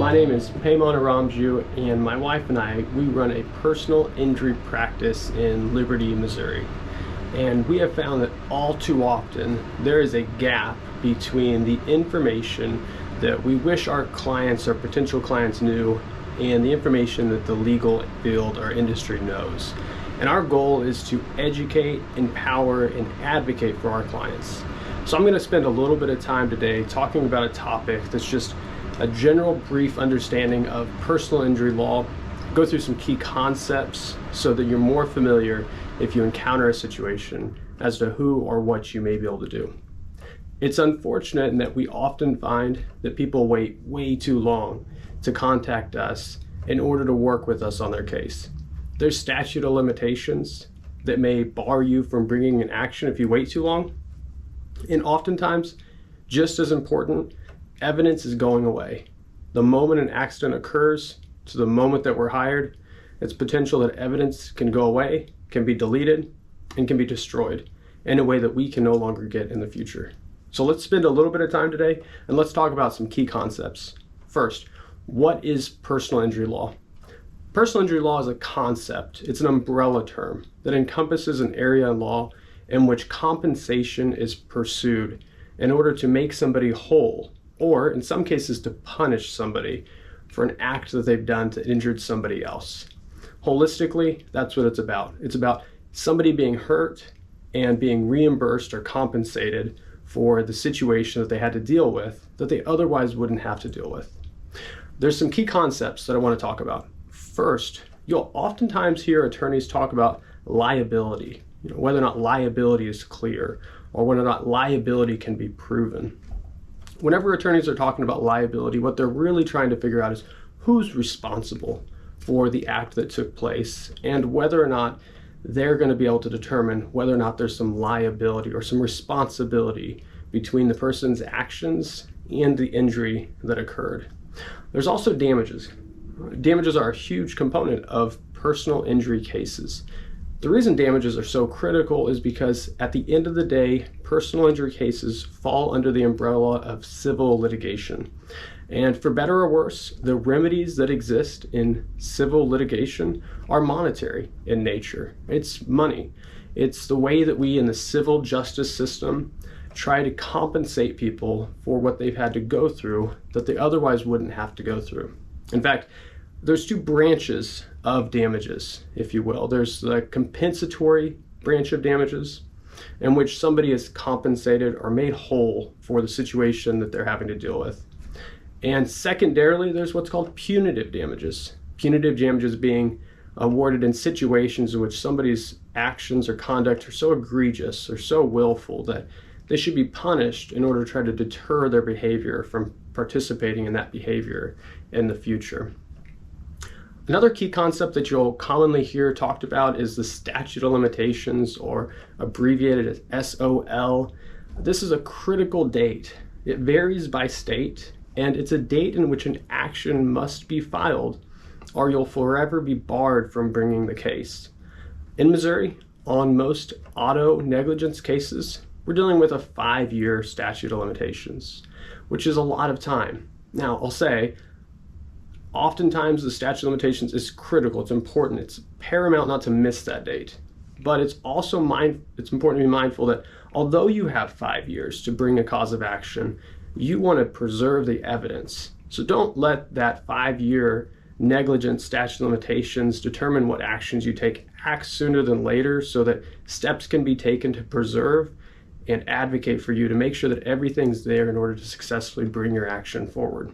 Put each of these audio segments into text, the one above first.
My name is Paymon Aramju, and my wife and I, we run a personal injury practice in Liberty, Missouri. And we have found that all too often there is a gap between the information that we wish our clients or potential clients knew and the information that the legal field or industry knows. And our goal is to educate, empower, and advocate for our clients. So I'm going to spend a little bit of time today talking about a topic that's just a general brief understanding of personal injury law, go through some key concepts so that you're more familiar if you encounter a situation as to who or what you may be able to do. It's unfortunate in that we often find that people wait way too long to contact us in order to work with us on their case. There's statute of limitations that may bar you from bringing an action if you wait too long. And oftentimes, just as important, evidence is going away. The moment an accident occurs to the moment that we're hired, it's potential that evidence can go away, can be deleted, and can be destroyed in a way that we can no longer get in the future. So let's spend a little bit of time today and let's talk about some key concepts. First, what is personal injury law? Personal injury law is a concept. It's an umbrella term that encompasses an area in law in which compensation is pursued in order to make somebody whole, or in some cases to punish somebody for an act that they've done to injure somebody else. Holistically, that's what it's about. It's about somebody being hurt and being reimbursed or compensated for the situation that they had to deal with that they otherwise wouldn't have to deal with. There's some key concepts that I want to talk about. First, you'll oftentimes hear attorneys talk about liability, whether or not liability is clear or whether or not liability can be proven. Whenever attorneys are talking about liability, what they're really trying to figure out is who's responsible for the act that took place and whether or not they're going to be able to determine whether or not there's some liability or some responsibility between the person's actions and the injury that occurred. There's also damages. Damages are a huge component of personal injury cases. The reason damages are so critical is because at the end of the day, personal injury cases fall under the umbrella of civil litigation. And for better or worse, the remedies that exist in civil litigation are monetary in nature. It's money. It's the way that we in the civil justice system try to compensate people for what they've had to go through that they otherwise wouldn't have to go through. In fact, there's two branches of damages, if you will. There's the compensatory branch of damages, in which somebody is compensated or made whole for the situation that they're having to deal with. And secondarily, there's what's called punitive damages. Punitive damages being awarded in situations in which somebody's actions or conduct are so egregious or so willful that they should be punished in order to try to deter their behavior from participating in that behavior in the future. Another key concept that you'll commonly hear talked about is the statute of limitations, or abbreviated as SOL. This is a critical date. It varies by state, and it's a date in which an action must be filed or you'll forever be barred from bringing the case. In Missouri, on most auto negligence cases, we're dealing with a 5-year statute of limitations, which is a lot of time. Now, I'll say, oftentimes the statute of limitations is critical, it's important, it's paramount not to miss that date. But it's also it's important to be mindful that although you have 5 years to bring a cause of action, you want to preserve the evidence. So don't let that 5-year negligent statute of limitations determine what actions you take. Act sooner than later so that steps can be taken to preserve and advocate for you to make sure that everything's there in order to successfully bring your action forward.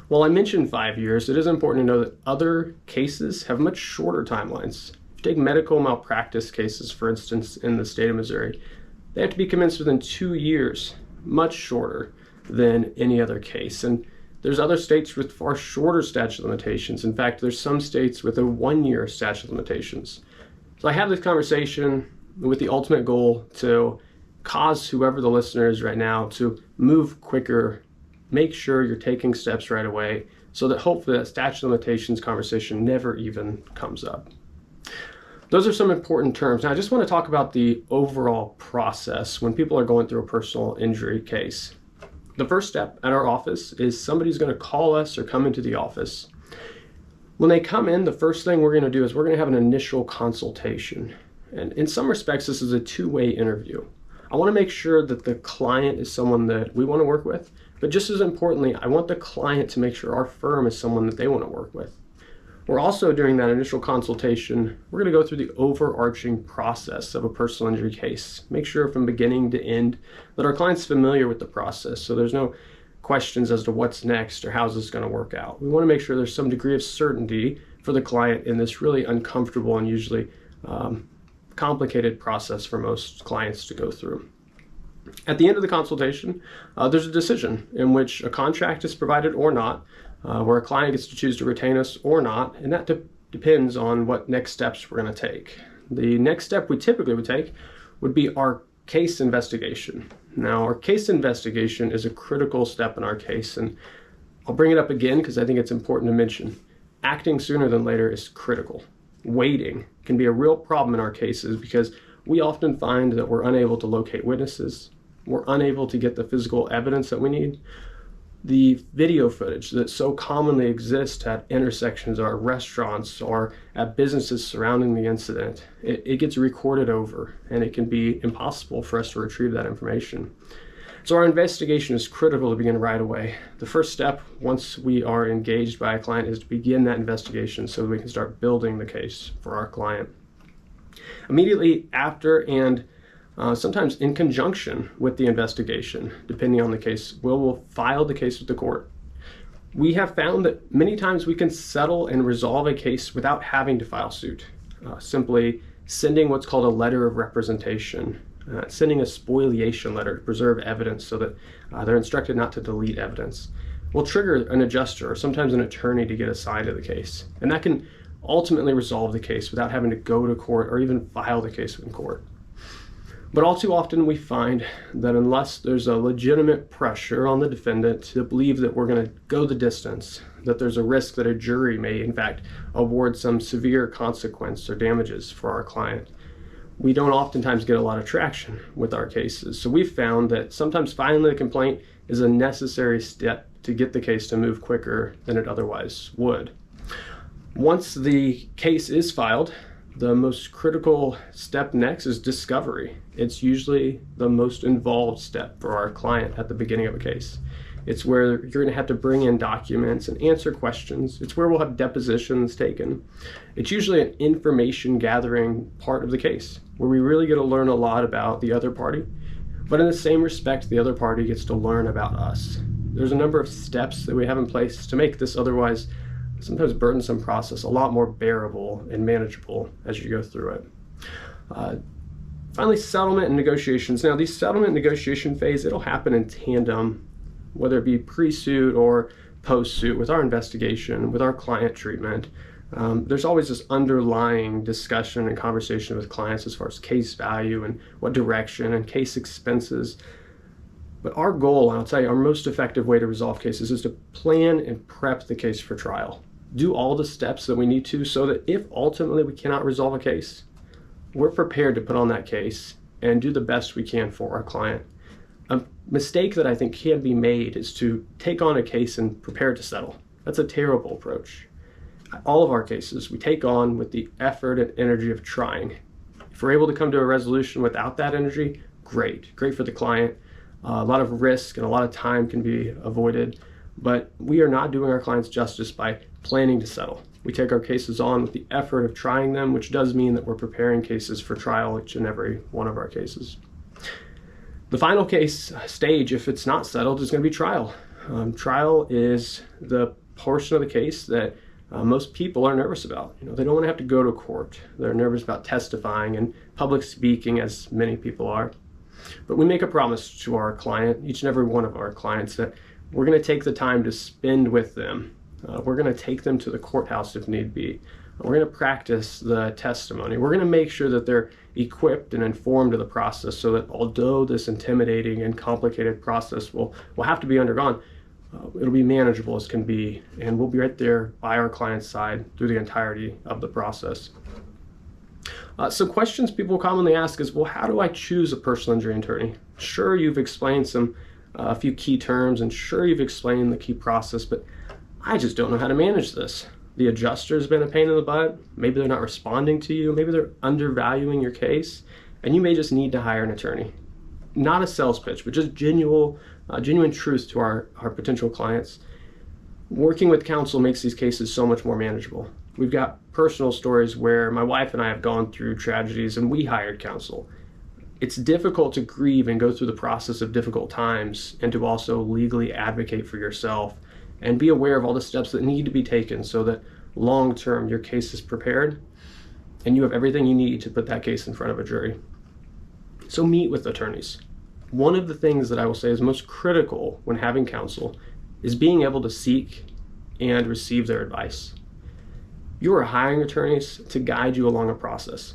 While I mentioned 5 years, it is important to know that other cases have much shorter timelines. If you take medical malpractice cases, for instance, in the state of Missouri, they have to be commenced within 2 years, much shorter than any other case. And there's other states with far shorter statute of limitations. In fact, there's some states with a 1-year statute of limitations. So I have this conversation with the ultimate goal to cause whoever the listener is right now to move quicker. Make sure you're taking steps right away so that hopefully that statute of limitations conversation never even comes up. Those are some important terms. Now I just want to talk about the overall process when people are going through a personal injury case. The first step at our office is somebody's going to call us or come into the office. When they come in, the first thing we're going to do is we're going to have an initial consultation. And in some respects, this is a two-way interview. I want to make sure that the client is someone that we want to work with, but just as importantly, I want the client to make sure our firm is someone that they want to work with. We're also, during that initial consultation, we're going to go through the overarching process of a personal injury case. Make sure from beginning to end that our client's familiar with the process, so there's no questions as to what's next or how's this going to work out. We want to make sure there's some degree of certainty for the client in this really uncomfortable and usually complicated process for most clients to go through. At the end of the consultation, there's a decision in which a contract is provided or not, where a client gets to choose to retain us or not, and that depends on what next steps we're going to take. The next step we typically would take would be our case investigation. Now, our case investigation is a critical step in our case, and I'll bring it up again because I think it's important to mention. Acting sooner than later is critical. Waiting can be a real problem in our cases because we often find that we're unable to locate witnesses, we're unable to get the physical evidence that we need. The video footage that so commonly exists at intersections or restaurants or at businesses surrounding the incident, it gets recorded over, and it can be impossible for us to retrieve that information. So our investigation is critical to begin right away. The first step, once we are engaged by a client, is to begin that investigation so that we can start building the case for our client. Immediately after and sometimes in conjunction with the investigation, depending on the case, we'll file the case with the court. We have found that many times we can settle and resolve a case without having to file suit. Simply sending what's called a letter of representation, sending a spoliation letter to preserve evidence so that they're instructed not to delete evidence, will trigger an adjuster or sometimes an attorney to get assigned to the case. And that can ultimately resolve the case without having to go to court or even file the case in court. But all too often we find that unless there's a legitimate pressure on the defendant to believe that we're going to go the distance, that there's a risk that a jury may in fact award some severe consequence or damages for our client, we don't oftentimes get a lot of traction with our cases. So we've found that sometimes filing the complaint is a necessary step to get the case to move quicker than it otherwise would. Once the case is filed, the most critical step next is discovery. It's usually the most involved step for our client at the beginning of a case. It's where you're going to have to bring in documents and answer questions. It's where we'll have depositions taken. It's usually an information gathering part of the case where we really get to learn a lot about the other party, but in the same respect, the other party gets to learn about us. There's a number of steps that we have in place to make this otherwise sometimes burdensome process a lot more bearable and manageable as you go through it. Finally, settlement and negotiations. Now, the settlement negotiation phase, it'll happen in tandem, whether it be pre-suit or post-suit, with our investigation, with our client treatment. There's always this underlying discussion and conversation with clients as far as case value and what direction and case expenses. But our goal, and I'll tell you, our most effective way to resolve cases is to plan and prep the case for trial. Do all the steps that we need to so that if ultimately we cannot resolve a case, we're prepared to put on that case and do the best we can for our client. A mistake that I think can be made is to take on a case and prepare to settle. That's a terrible approach. All of our cases we take on with the effort and energy of trying. If we're able to come to a resolution without that energy, great for the client. A lot of risk and a lot of time can be avoided, but we are not doing our clients justice by planning to settle. We take our cases on with the effort of trying them, which does mean that we're preparing cases for trial each and every one of our cases. The final case stage, if it's not settled, is going to be trial. Trial is the portion of the case that most people are nervous about. They don't want to have to go to court. They're nervous about testifying and public speaking, as many people are. But we make a promise to our client, each and every one of our clients, that we're going to take the time to spend with them. We're going to take them to the courthouse if need be. We're going to practice the testimony. We're going to make sure that they're equipped and informed of the process so that although this intimidating and complicated process will have to be undergone, it'll be manageable as can be, and we'll be right there by our client's side through the entirety of the process. Some questions people commonly ask is, well, how do I choose a personal injury attorney? Sure, you've explained some a few key terms, and sure, you've explained the key process, but I just don't know how to manage this. The adjuster's been a pain in the butt. Maybe they're not responding to you. Maybe they're undervaluing your case, and you may just need to hire an attorney. Not a sales pitch, but just genuine truth to our potential clients. Working with counsel makes these cases so much more manageable. We've got personal stories where my wife and I have gone through tragedies and we hired counsel. It's difficult to grieve and go through the process of difficult times and to also legally advocate for yourself and be aware of all the steps that need to be taken so that long term your case is prepared and you have everything you need to put that case in front of a jury. So meet with attorneys. One of the things that I will say is most critical when having counsel is being able to seek and receive their advice. You are hiring attorneys to guide you along a process.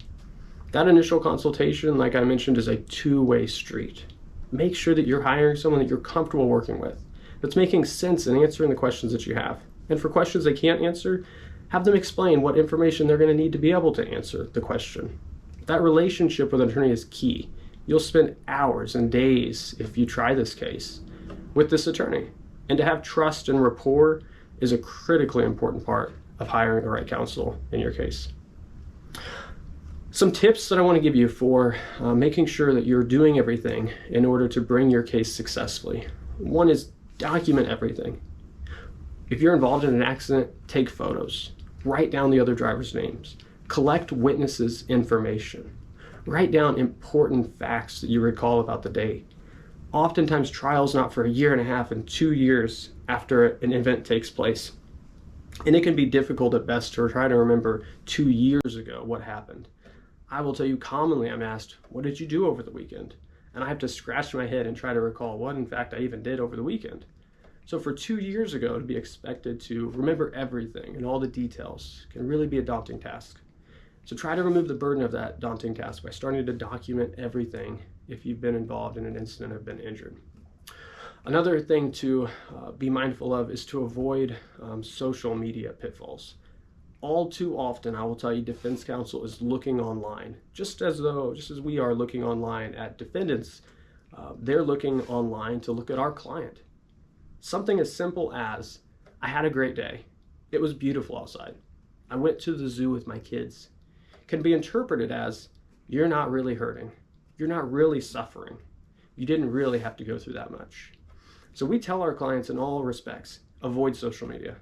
That initial consultation, like I mentioned, is a two-way street. Make sure that you're hiring someone that you're comfortable working with, that's making sense in answering the questions that you have. And for questions they can't answer, have them explain what information they're going to need to be able to answer the question. That relationship with an attorney is key. You'll spend hours and days, if you try this case, with this attorney. And to have trust and rapport is a critically important part of hiring the right counsel in your case. Some tips that I want to give you for making sure that you're doing everything in order to bring your case successfully. One is document everything. If you're involved in an accident, take photos. Write down the other drivers' names. Collect witnesses' information. Write down important facts that you recall about the day. Oftentimes, trial's not for 1.5 years and 2 years after an event takes place. And it can be difficult at best to try to remember 2 years ago what happened. I will tell you, commonly I'm asked, what did you do over the weekend? And I have to scratch my head and try to recall what, in fact, I even did over the weekend. So for 2 years ago, to be expected to remember everything and all the details can really be a daunting task. So try to remove the burden of that daunting task by starting to document everything if you've been involved in an incident or been injured. Another thing to be mindful of is to avoid social media pitfalls. All too often, I will tell you, defense counsel is looking online, just as we are looking online at defendants, they're looking online to look at our client. Something as simple as, I had a great day. It was beautiful outside. I went to the zoo with my kids. Can be interpreted as, you're not really hurting. You're not really suffering. You didn't really have to go through that much. So we tell our clients in all respects, avoid social media.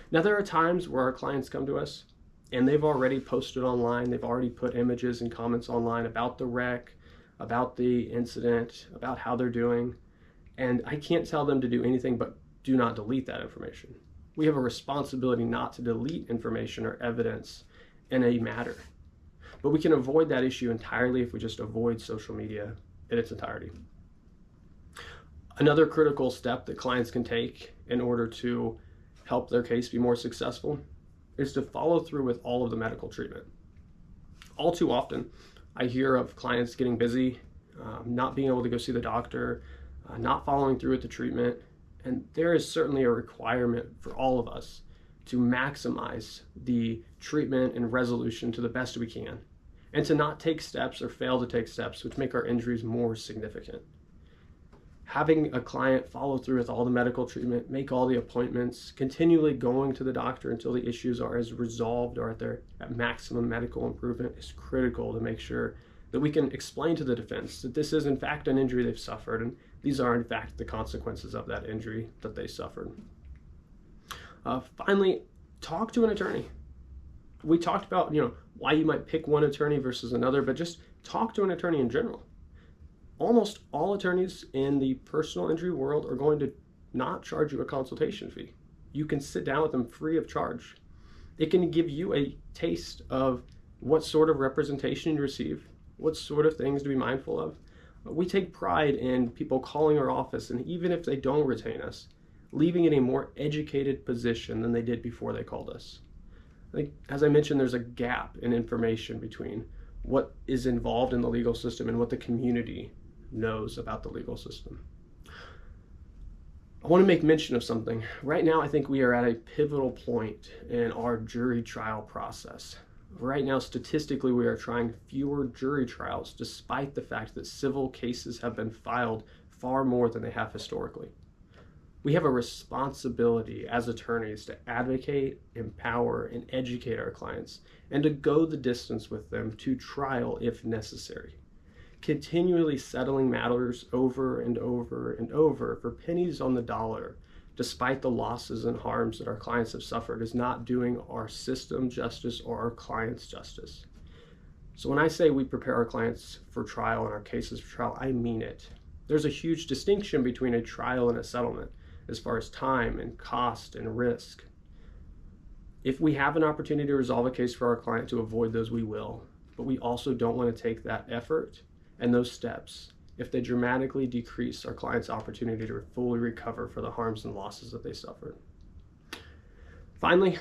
Now there are times where our clients come to us and they've already posted online, they've already put images and comments online about the wreck, about the incident, about how they're doing. And I can't tell them to do anything but do not delete that information. We have a responsibility not to delete information or evidence in a matter. But we can avoid that issue entirely if we just avoid social media in its entirety. Another critical step that clients can take in order to help their case be more successful is to follow through with all of the medical treatment. All too often, I hear of clients getting busy, not being able to go see the doctor, not following through with the treatment, and there is certainly a requirement for all of us to maximize the treatment and resolution to the best we can, and to not take steps or fail to take steps which make our injuries more significant. Having a client follow through with all the medical treatment, make all the appointments, continually going to the doctor until the issues are as resolved or at maximum medical improvement is critical to make sure that we can explain to the defense that this is in fact an injury they've suffered and these are in fact the consequences of that injury that they suffered. Finally, talk to an attorney. We talked about, why you might pick one attorney versus another, but just talk to an attorney in general. Almost all attorneys in the personal injury world are going to not charge you a consultation fee. You can sit down with them free of charge. It can give you a taste of what sort of representation you receive, what sort of things to be mindful of. We take pride in people calling our office, and even if they don't retain us, leaving in a more educated position than they did before they called us. As I mentioned, there's a gap in information between what is involved in the legal system and what the community knows about the legal system. I want to make mention of something. Right now, I think we are at a pivotal point in our jury trial process. Right now, statistically, we are trying fewer jury trials, despite the fact that civil cases have been filed far more than they have historically. We have a responsibility as attorneys to advocate, empower, and educate our clients, and to go the distance with them to trial if necessary. Continually settling matters over and over and over for pennies on the dollar, despite the losses and harms that our clients have suffered, is not doing our system justice or our clients justice. So when I say we prepare our clients for trial and our cases for trial, I mean it. There's a huge distinction between a trial and a settlement as far as time and cost and risk. If we have an opportunity to resolve a case for our client to avoid those, we will. But we also don't want to take that effort and those steps if they dramatically decrease our client's opportunity to fully recover for the harms and losses that they suffered. Finally,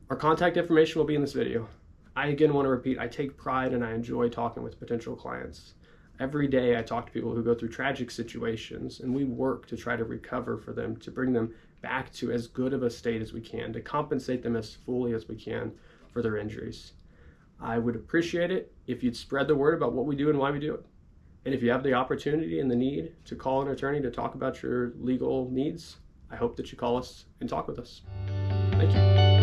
our contact information will be in this video. I again want to repeat, I take pride and I enjoy talking with potential clients. Every day I talk to people who go through tragic situations, and we work to try to recover for them, to bring them back to as good of a state as we can, to compensate them as fully as we can for their injuries. I would appreciate it if you'd spread the word about what we do and why we do it. And if you have the opportunity and the need to call an attorney to talk about your legal needs, I hope that you call us and talk with us. Thank you.